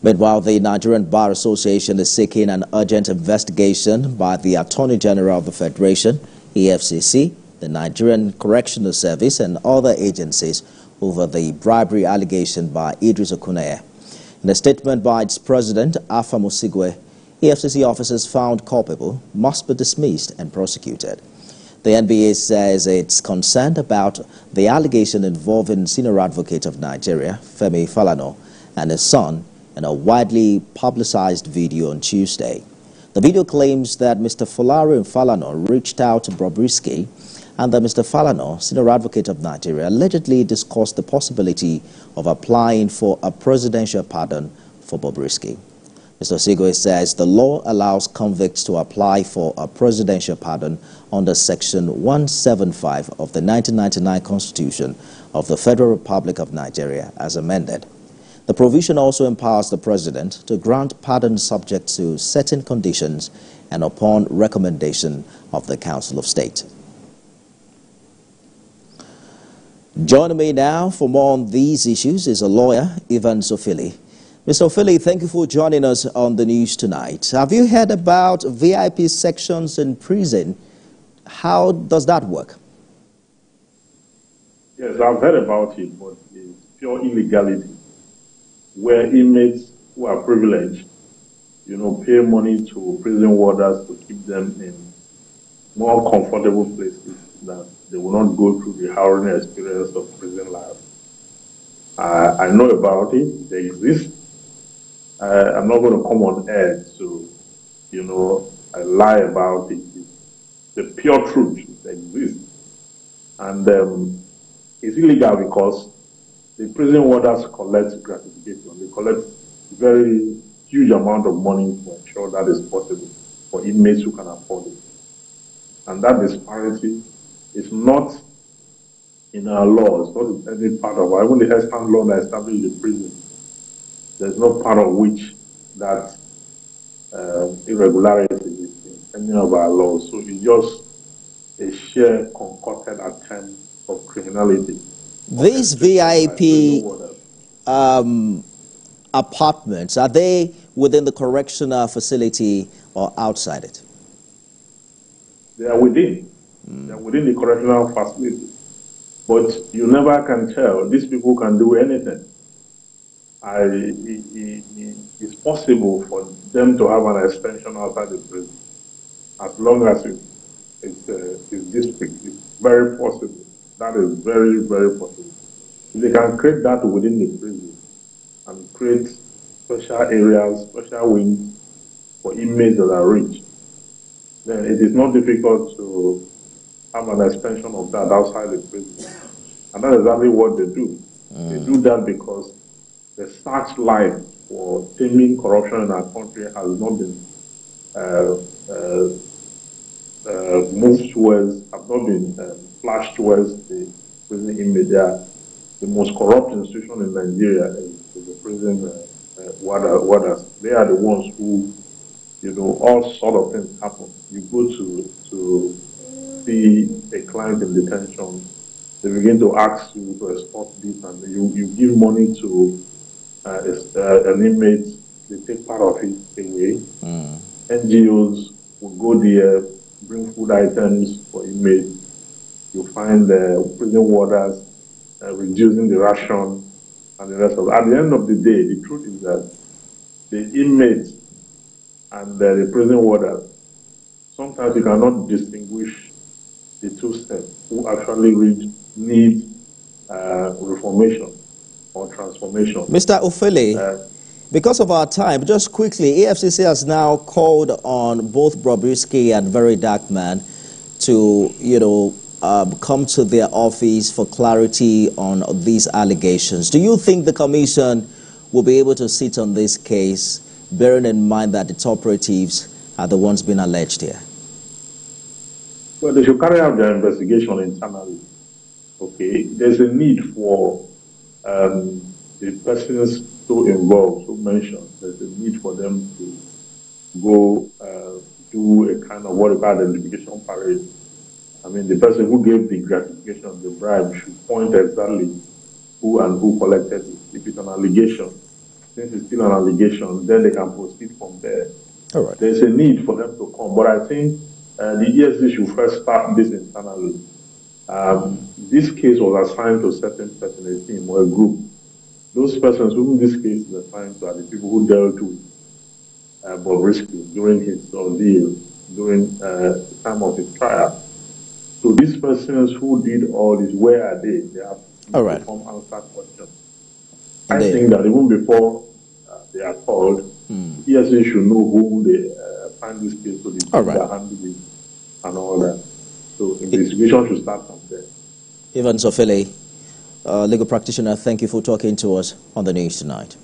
Meanwhile, the Nigerian Bar Association is seeking an urgent investigation by the Attorney General of the Federation, EFCC, the Nigerian Correctional Service and other agencies over the bribery allegation by Idris Okuneye. In a statement by its President Afam Osigwe, EFCC officers found culpable must be dismissed and prosecuted. The NBA says it's concerned about the allegation involving senior advocate of Nigeria, Femi Falana, and his son, in a widely publicized video on Tuesday. The video claims that Mr Folarin Falana reached out to Bobrisky and that Mr Falana, senior advocate of Nigeria, allegedly discussed the possibility of applying for a presidential pardon for Bobrisky. Mr Osigwe says the law allows convicts to apply for a presidential pardon under Section 175 of the 1999 Constitution of the Federal Republic of Nigeria as amended. The provision also empowers the President to grant pardon subject to certain conditions and upon recommendation of the Council of State. Joining me now for more on these issues is a lawyer, Idris Okuneye. Mr. Okuneye, thank you for joining us on the news tonight. Have you heard about VIP sections in prison? How does that work? Yes, I've heard about it, but it's pure illegality, where inmates who are privileged, pay money to prison warders to keep them in more comfortable places that they will not go through the harrowing experience of prison life. I know about it. They exist. I'm not going to come on air to, lie about it. It's the pure truth. It exists. And it's illegal because the prison warders collect gratification. They collect very huge amount of money to ensure that is possible for inmates who can afford it. And that disparity is not in our laws, not in any part of our, even the extant law that established the prison. There's no part of which that irregularity is in any of our laws. So it's just a sheer concocted attempt of criminality. These VIP apartments, are they within the correctional facility or outside it? They are within. They are within the correctional facility. But you never can tell. These people can do anything. It's possible for them to have an extension outside the prison. As long as it's district, it's very possible. That is very, very possible. If they can create that within the prison and create special areas, special wings for inmates that are rich, then it is not difficult to have an extension of that outside the prison. And that's exactly what they do. They do that because the searchlight for taming corruption in our country has not been moved towards, have not been flashed towards the prison inmate. They are the most corrupt institution in Nigeria is the prison warders. They are the ones who, all sort of things happen. You go to see a client in detention, they begin to ask you to escort this, and you give money to an inmate, they take part of it away. NGOs will go there, bring food items for inmates. You find the prison warders reducing the ration and the rest of it. At the end of the day, the truth is that the inmates and the prison warders, sometimes you cannot distinguish the two sets who actually need reformation or transformation. Mr. Okuneye, because of our time, just quickly, EFCC has now called on both Bobrisky and Very Dark Man to, come to their office for clarity on these allegations. Do you think the commission will be able to sit on this case, bearing in mind that its operatives are the ones being alleged here? Well, they should carry out their investigation internally. Okay, there's a need for the persons so involved, so mentioned. There's a need for them to go do a kind of what we call identification parade. I mean, the person who gave the gratification, the bribe, should point exactly who and who collected it. If it's an allegation, since it's still an allegation, then they can proceed from there. All right. There's a need for them to come, but I think the EFCC should first start this internally. This case was assigned to a certain person, a team or a group. Those persons whom this case is assigned to are the people who dealt with Bobrisky during his ordeal, during the time of his trial. So these persons who did all this, where are they? They have to come answer questions. I think that even before they are called, EFCC should know who they find this case to the people that handle it and all that. So investigation should start from there. Evans Ofele, legal practitioner, thank you for talking to us on the news tonight.